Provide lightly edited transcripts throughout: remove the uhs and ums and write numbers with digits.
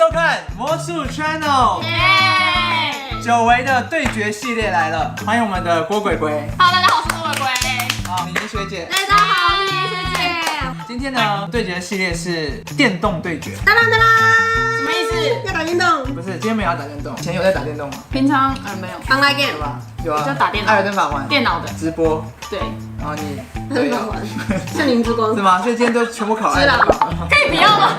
收看魔术 Channel， 久违的对决系列来了，欢迎我们的郭鬼鬼。Hello， 大家好，我是郭鬼鬼。好，李宁学姐。大家好，我是林学姐。今天呢，对决系列是电动对决。当当当当，什么意思？要打电动？不是，今天没有要打电动，以前有在打电动吗？平常没有 Online game 有吧？有啊，就打电脑艾尔登法环电脑的，直播，对，然后你很好玩，森林之光是吗？所以今天都全部考艾尔登法环。可以不要吗？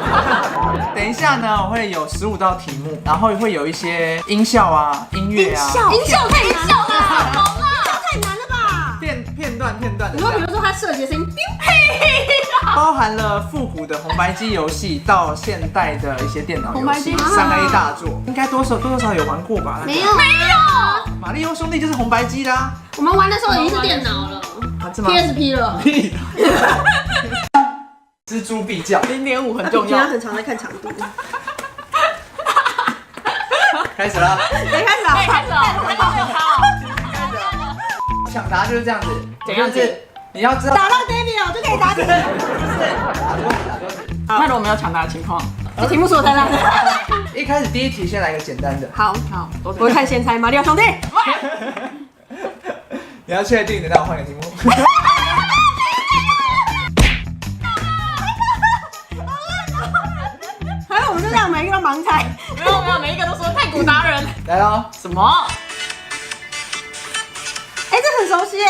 等一下呢，我会有15道题目，然后会有一些音效啊、音乐啊、音效太难了，好啦，太难了吧？片段的你说，比如说它射击的声音，包含了复古的红白机游戏到现代的一些电脑游戏红白机，3A 大作，应该多少有玩过吧？没有，马里奥兄弟就是红白机的啊，我们玩的时候已经是电脑了是吗？ ，PSP 了。屁！锱铢必较， 0.5很重平常要。很常在看长度。开始了，开始了，可以开始了，还没有好。抢答就是这样子，怎样子就是你要知道打到 David 了就可以打不是打桌子。那如果没有抢答的情况，这题目是我猜的。一开始第一题先来个简单的，好，好，我会看先猜马里奥兄弟。你要确定，等到我换个题目。还有我们就这样每一个都盲猜。没有，每一个都说太古达人。来喽，什么？哎，这很熟悉耶，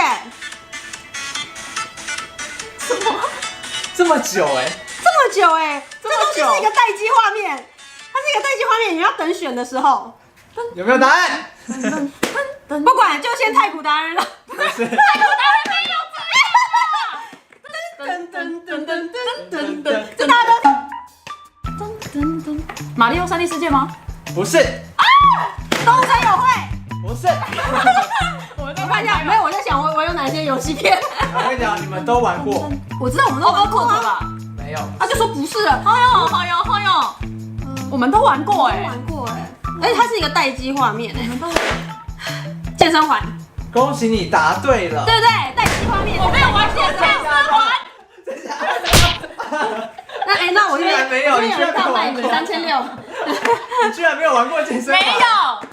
这么久哎，这么久哎，这东西是一个待机画面，它是一个待机画面，你要等选的时候，有没有答案？不管就先太古达人了。不是，噔噔噔噔噔噔，这大家都马里奥3D 世界吗？不是，东森友会。不是。我我看一下，没有，我在想我有哪些游戏片。我跟你讲，你们都玩过，我知道我们都玩过啊。吧？没有？他就说不是了，好哟，我们都玩过哎。玩过哎，而且它是一个待机画面哎。健身环，恭喜你答对了。对不对？待机画面。我没有玩健身环。那我居然没有，你居然没有玩过3600。你居然没有玩过健身环？没有。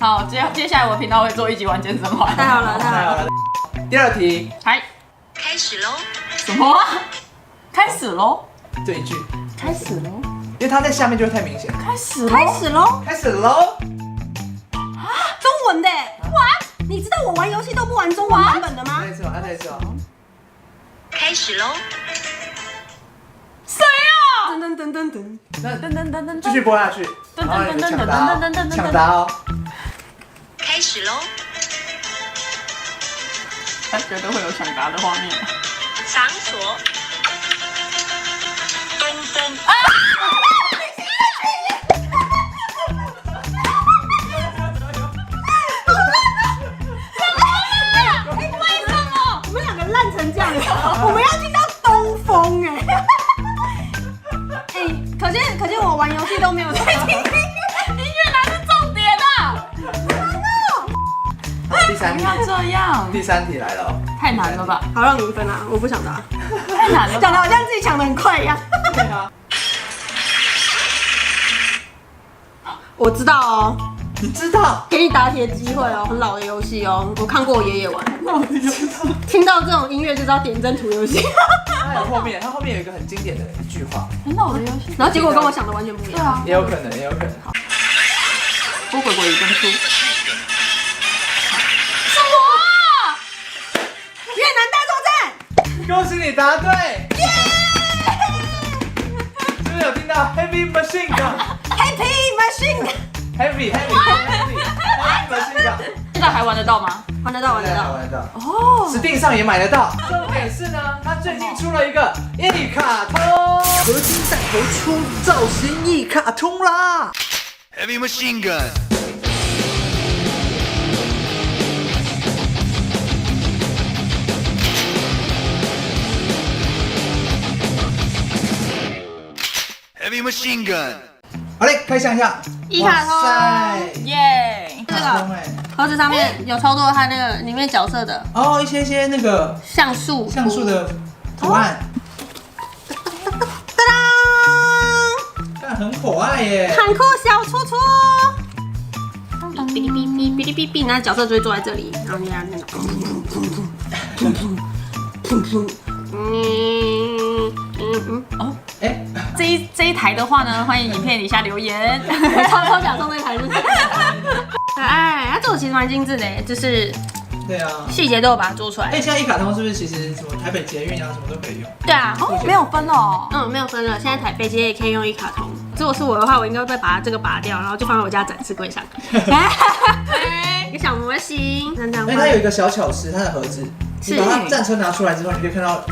好，接下来我频道会做1集玩健身环。太好了，太好了。第二题，开始喽！什么？开始喽！对句，开始喽！因为它在下面就会太明显。开始开始喽！开始喽！中文的哇！你知道我玩游戏都不玩中文版本的吗再？一次哦，再一次哦。开始喽！谁啊？噔噔噔噔噔。那噔噔噔噔继续播下去，然后你抢答哦，抢答哦。开始喽！他绝对会有抢答的画面。场所：东风。我们两个烂成这样，我们要听到东风哎。哎，可见我玩游戏都没有在听音乐哪是重点啊？第三题，不要这样，第三题来了哦。太难了吧？好，让你1分啊，我不想答。太难了吧？讲的好像自己抢的很快一样。对啊，我知道哦，你知道？给你答题的机会哦，很老的游戏哦，我看过我爷爷玩。听到这种音乐就知道点阵图游戏，它有后面，它后面有一个很经典的一句话，很老的游戏。然后结果跟我想的完全不一样。对啊，也有可能，也有可能。郭鬼鬼已经出。越南大作战。恭喜你答对！是不是有听到 Heavy Machine Gun？Heavy Happy Machine， Machine Gun，现在还玩得到吗？玩得到，玩得到。玩得到。哦， Steam 上也买得到。重点是呢，它最近出了一个一卡通，合金弹头出造型一卡通啦。 Heavy machine gun. Heavy machine gun. 好嘞，开箱一下。一卡通哇塞耶！这个卡通哎，盒子上面有超多它那个里面角色的哦，一些那个像素像素的图案，哒哒，很可爱耶。坦克小戳戳，哔哩哔哩哔哩哔哩，那角色就会坐在这里，然后你看那种，哎，这一台的话呢，欢迎影片底下留言。超假装那台是。哎，它做的其实蛮精致的，就是对啊。细节都有把它做出来。哎，现在一卡通是不是其实什么台北捷运啊什么都可以用？对啊，哦，没有分哦。没有分了。现在台北街也可以用一卡通。如果是我的话，我应该会把这个拔掉，然后就放在我家展示柜上。一个小模型，这样。哎，它有一个小巧思，它的盒子，你把它战车拿出来之后，你可以看到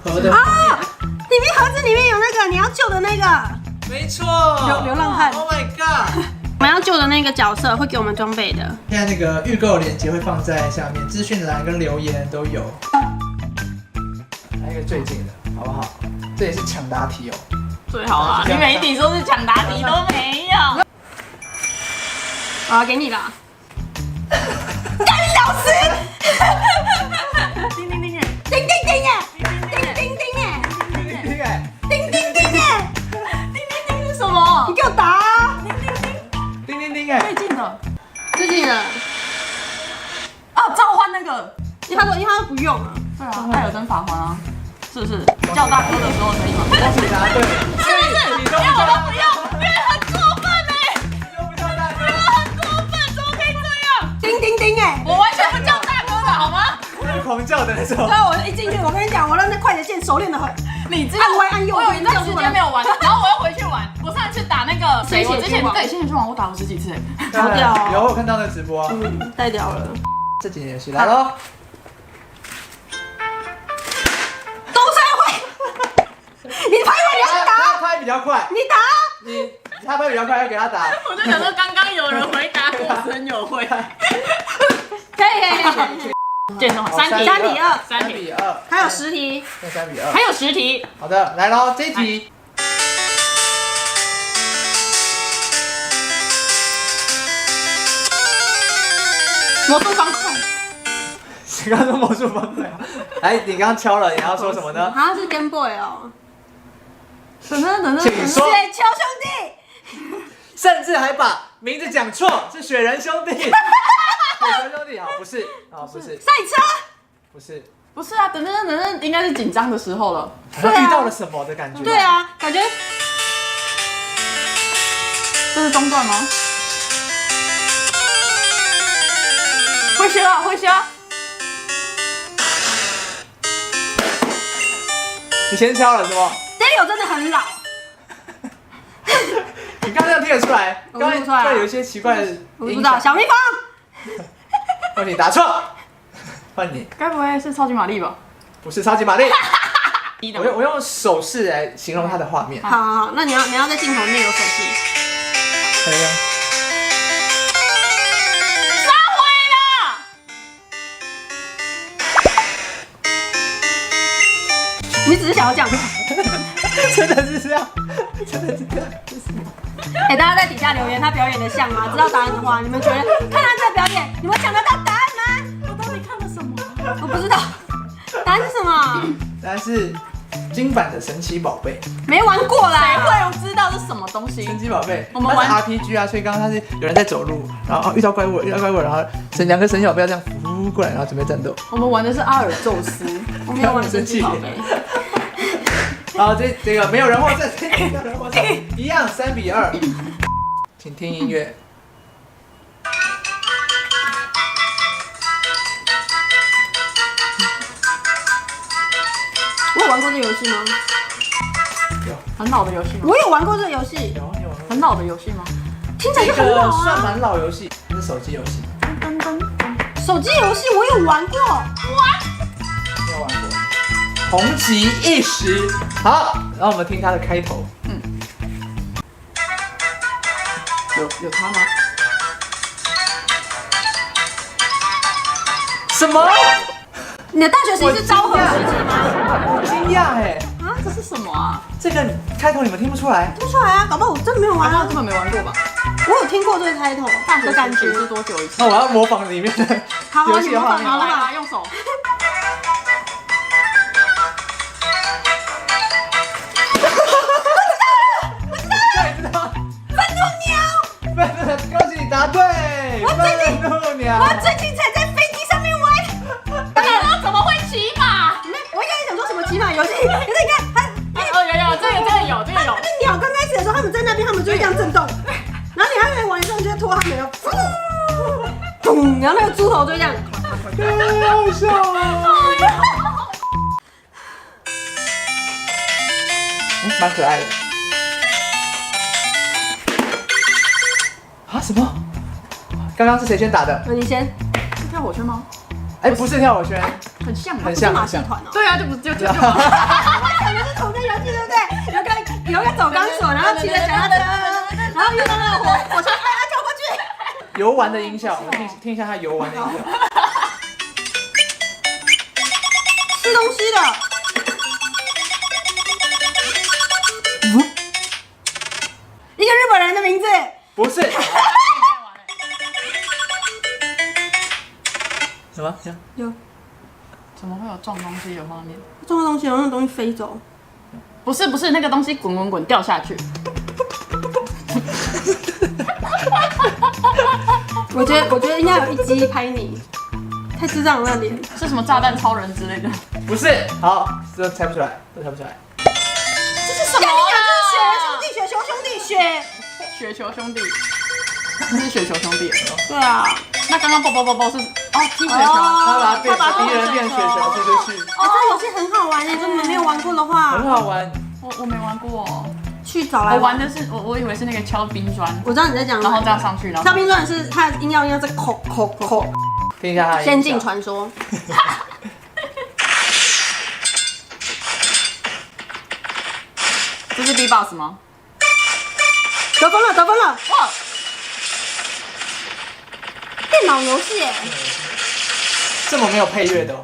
盒的。啊，里面盒子里面有那个你要救的那个没错，流浪汉。 Oh my god！我们要救的那个角色会给我们装备的。现在那个预购链接会放在下面，资讯栏跟留言都有。来一个最近的，好不好？这也是抢答题哦。最好啊，你每一题说是抢答题都没有。我要给你了。干老师！叮叮叮耶！叮叮叮耶！叮叮叮耶！叮叮叮耶！叮叮叮是什么你？给我答啊！叮叮叮哎！最近的最近的，啊，召唤那个。因为他都不用啊。对啊，艾尔登法环啊，是不是？叫大哥的时候可以吗？恭喜答对，是不是？你都因为我不叫都不用，因为很过分哎，都不叫大哥，很过分，怎么可以这样？叮叮叮哎！我完全不叫大哥的好吗？会狂叫的那种。所以我一进去，我跟你讲，我让那快捷键熟练的很。你知道按歪按右我有一段时间没有玩，然后我又回去玩。我上一次打那个谁，我之前对仙血之王我打了10几次哎。好屌哦有我看到那直播啊。太屌了。这几年游戏来喽。东山会，你拍我你要打，他拍比较快，你打。他拍比较快，要给他打。我就想说，刚刚有人回答过真有会。可以。健身3题3比2 3比2，还有10题。那3比2。还有10题。好的，来喽，这一题。魔术方块。刚刚说魔术方块。来，你刚刚敲了，你要说什么呢？好像是 Game Boy 哦。等等等等，请说。雪球兄弟。甚至还把名字讲错，是雪人兄弟。雪人兄弟，好，不是，啊，不是，赛车。不是，不是啊，等等等等，应该是紧张的时候了。好像遇到了什么的感觉。对啊，感觉这是中段吗？会修啊，会修啊。你先敲了是吗？ Daniel 真的很老。你刚刚这样听得出来？我听不出来刚有一些奇怪的我不知道，音响。小蜜蜂。换你答错，换你，该不会是超级玛丽吧？不是超级玛丽。一的我用手势来形容它的画面。好好好，那你要在镜头里面有手势。可以啊。杀回了。你只是想要这样。真的是这样，真的是这样。哎，大家在底下留言他表演的像吗？知道答案的话，你们觉得看他这表演，你们抢得到答案吗？我到底看了什么？我不知道，答案是什么？答案是金版的神奇宝贝。没玩过谁啦。会知道是什么东西？神奇宝贝，我们玩它是 RPG 啊，所以刚刚它是有人在走路，然后遇到怪物，然后两个神奇宝贝要这样浮过来，然后准备战斗。我们玩的是阿尔宙斯。我没有玩神奇宝贝。然后这个没有人获胜，没有人获胜，一样3比2。请听音乐。我有玩过这个游戏吗？很老的游戏吗？我有玩过这个游戏，有。很老的游戏吗？听起来这就很老啊。个算蛮老游戏，是手机游戏，噔噔噔。手机游戏我有玩过。没有玩过。红极一时。好，然后我们听它的开头。有他吗？什么？你的大学时期是昭和时期吗？惊讶哎！啊，这是什么啊？这个开头你们听不出来？听不出来啊，搞不好我真的没有玩啊好像根。本没玩过吧？我有听过这个开头大学的感觉。是多久一次？那我要模仿里面的好好，游你模仿，戏的画面。你模仿好来吧，。用手。这你知道骑马游戏，可是你看它。有，这个有。那鸟刚开始的时候，他们在那边，他们就会这样震动，然后你还没玩的时候，你就会拖他们，然后咚，然后那个猪头就会这样，太好笑了。蛮可爱的。啊？什么？刚刚是谁先打的？你先，是跳火圈吗？哎，不是跳火圈，很像，很像，马很像。戏团哦。对啊，就可能是同个游戏，对不对？有个走钢索，然后骑着脚踏车，然后遇到那个火车，他跳过去。游玩的音效，我听一下他游玩的音效。吃东西的。一个日本人的名字。不是。什么？有。怎么会有撞东西的画面？撞到东西，然后那东西飞走。不是，那个东西滚掉下去。我觉得应该有一击拍你，太智障了那脸。是什么炸弹超人之类的？不是。好，这猜不出来，都猜不出来。这是什么啊？雪球兄弟，雪球兄弟，这是雪球兄弟。对啊。那刚刚啵是踢雪球，他把敌人变雪球，这就是。这个游戏很好玩耶，如果你们没有玩过的话，很好玩。我没玩过，去找来玩。我玩的是我以为是那个敲冰砖，我知道你在讲，然后这样上去，然后敲冰砖是它的音要在口，听一下它的仙境传说。这是 B-box 吗？得分了！哇！电脑游戏耶，这么没有配乐的哦？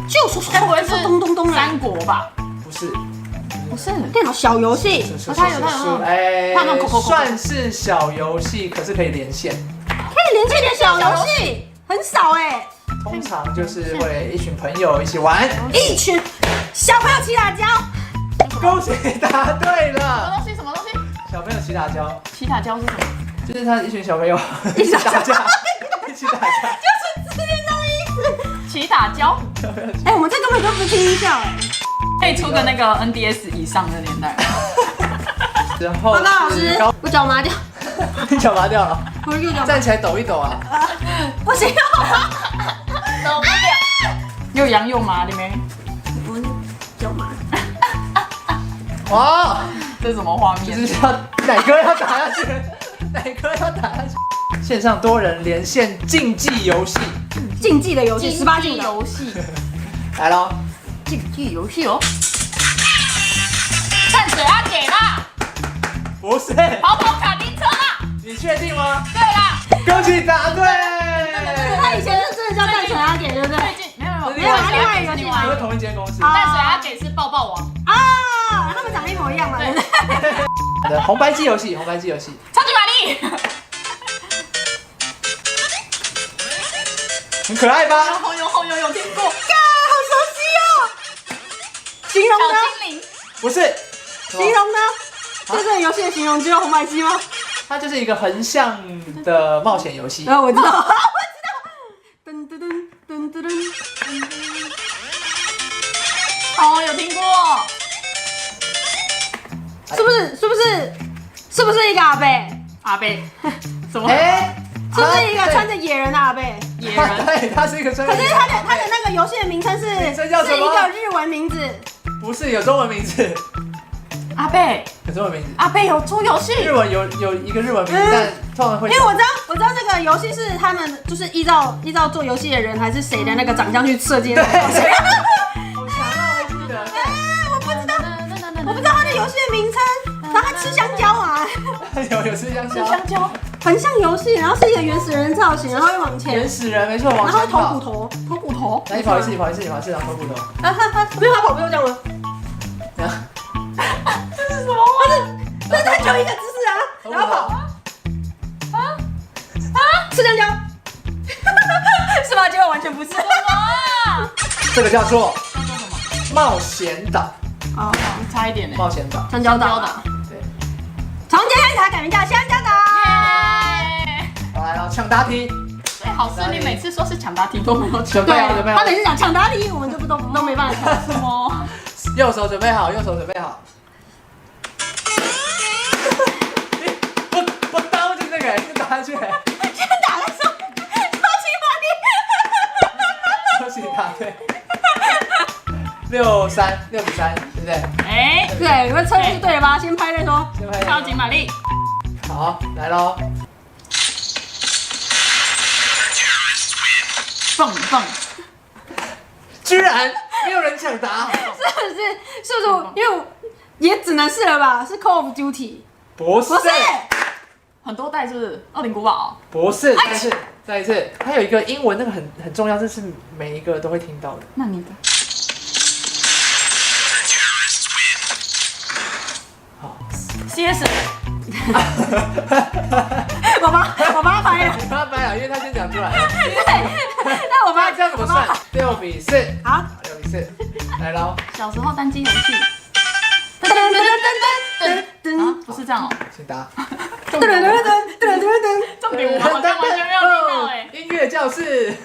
就是该不会是咚咚咚三国吧？不是，不是，电脑小游戏，它有，哎它那种算是小游戏，可是可以连线。可以连线的小游戏很少哎。通常就是会一群朋友一起玩，一群小朋友骑打胶。恭喜答对了。什么东西？小朋友骑打胶。骑打胶是什么？就是他一群小朋友一起打架，一起打架，就是字面上的意思。骑打胶？哎，我们这根本就不是听音效哎。可以出个那个 NDS 以上的年代。然后，报告老师，我脚麻掉。你脚麻掉了？我右脚站起来抖一抖啊！不行，抖不了。又痒又麻的没？我脚麻。哇，这是什么画面？就是要奶哥要打下去，奶哥要打下去。线上多人连线竞技游戏，竞技的游戏，18禁的游戏。来喽！竞技游戏哦。淡水阿给啦。不是。跑卡丁车啦。你确定吗？对啦。恭喜答对。他以前是真的叫淡水阿给，对不对？没有，另外一个游戏不是同一间公司。淡水阿给是抱抱王啊，他们长得一模一样嘛。对。好的，红白机游戏，超级玛丽。很可爱吧？有听过。好熟悉哦。形容呢？小精灵。不是。形容呢？这个游戏的形容只有红白机吗？它就是一个横向的冒险游戏。我知道。噔噔噔噔噔噔。哦，有听过。是不是一个阿贝？阿贝。什么？是不是一个穿着野人的阿贝？野人。对，他是一个穿着。可是他的那个游戏的名称是一个日文名字。不是，有中文名字。阿贝。有中文名字。阿贝有出游戏。日文有一个日文名字，但通常会。因为我知道这个游戏是他们就是依照做游戏的人还是谁的那个长相去设计的。好强啊！还记得。我不知道他的游戏的名称。然后他吃香蕉啊。有吃香蕉。香蕉。很像游戏，然后是一个原始人造型，然后会往前。原始人没错，往前然后会投骨头。来，你跑一次，然后投骨头。没有他跑步就这样吗？这是什么话？这就一个姿势啊，然后跑。吃香蕉。是吗？结果完全不是。这个叫做冒险岛。哦，差一点呢。冒险岛。香蕉岛。对。从今天开始，它改名叫香蕉岛。好，来，然后抢答题。最好是你每次说是抢答题都没有抢。对，他每次讲抢答题，我们就都没办法抢。什么？右手准备好，右手准备好。我刀就这个，先打下去。先打再说，超级华丽。恭喜答对。6-3，对不对？哎，对，你们测试对了吧？先拍再说。先拍超级玛丽，好，来喽。蹦，居然没有人抢答。是不是？因为也只能是了吧？是 Call of Duty。不是不是，很多代是不是？恶灵古堡，不是，再一次，它有一个英文那个很重要，这是每一个都会听到的。那你的好 CS，我帮他拍了。你帮他掰了，因为他先讲出来了。对，那我帮那这样怎么算？6-4。好，6-4，来喽。小时候单机游戏，噔噔噔噔啊，不是这样哦。请答。噔噔噔噔噔噔。重点我好像完全没有听到哎。音乐教室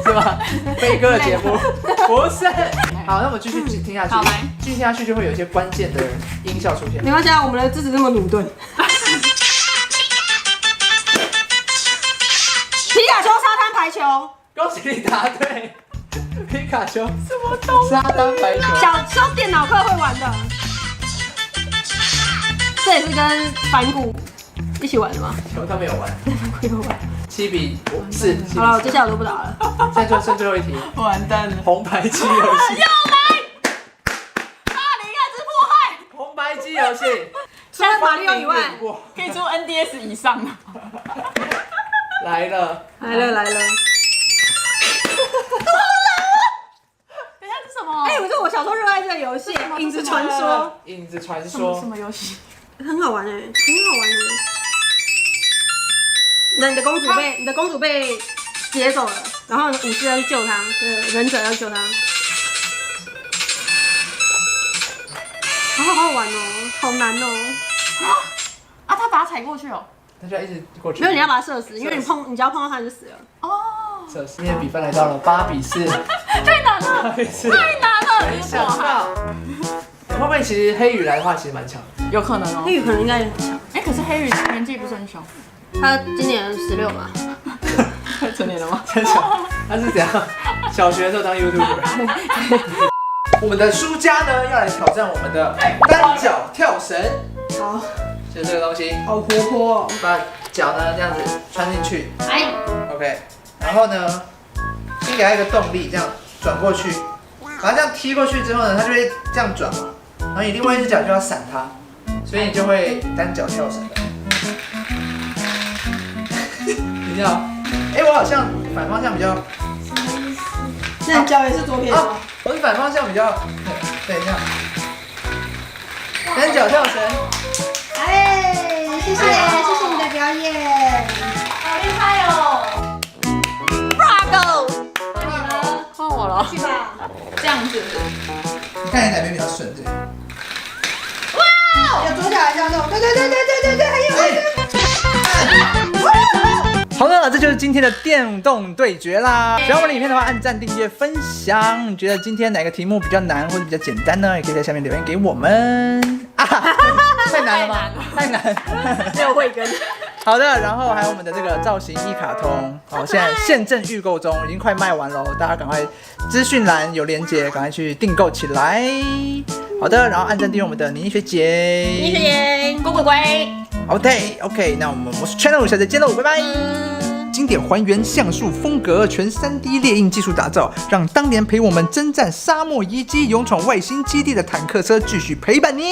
是吧？飞歌的节目不是。好，那我们继续听下去好来，继续听下去就会有一些关键的音效出现。没关系啊，我们的支持这么鲁钝。皮卡丘沙滩排球，恭喜你答对。皮卡丘什么东西？沙滩排球。小时候电脑课会玩的。这也是跟反骨一起玩的吗？他没有玩。没有玩。 7-4。好了，我接下来我都不打了。现在就剩最后一题，完蛋了，红白机游戏。巴黎亚之迫害，红白机游戏。除了马里奥以外，可以出 NDS 以上的。来了。来了。等一下是什么？哎，我说我小时候热爱这个游戏《影子传说影子传什么说。游戏？》，很好玩哎，很好玩哎。那你的公主被劫走了，然后武士要去救她，忍者要救她。好好玩哦，好难哦。啊，他把它踩过去哦。他就要一直过去。没有，你要把它射死，因为你只要碰到它就死了。哦，这今天比分来到了8-4。太难了， 8-4。太难了，没想到。会不会其实黑羽来的话，其实蛮强的。有可能哦。黑羽可能应该也很强，哎，可是黑羽年纪不是很小，他今年16嘛。成年了吗？真强。他是怎样？小学的时候当 YouTuber。我们的输家呢，要来挑战我们的单脚跳绳。好，就是这个东西，好活泼哦。把脚呢这样子穿进去哎， ，OK， 然后呢，先给它一个动力，这样转过去，把它这样踢过去之后呢，它就会这样转嘛，然后你另外一只脚就要闪它，所以你就会单脚跳绳了。你好，哎，我好像反方向比较，那你脚也是左撇啊，我是反方向比较，对，这样，单脚跳绳。哎，谢谢你的表演。好厉害哦 Bravo，换我了，去吧。这样子。你看起来比较顺，对。有左脚还是要动？对，还有。好的，这就是今天的电动对决啦！喜欢我们的影片的话，按赞、订阅、分享。你觉得今天哪个题目比较难或者比较简单呢？也可以在下面留言给我们。啊，太难了吗？太难，没有慧根。好的，然后还有我们的这个造型一卡通，好，现在现正预购中，已经快卖完了，大家赶快资讯栏有连结，赶快去订购起来。好的，然后按赞订阅我们的倪学姐，你学姐，鬼鬼鬼。OK， 那我是 Channel， 下次见喽，拜拜。经典还原像素风格，全 3D 列印技术打造，让当年陪我们征战沙漠遗迹、勇闯外星基地的坦克车继续陪伴你。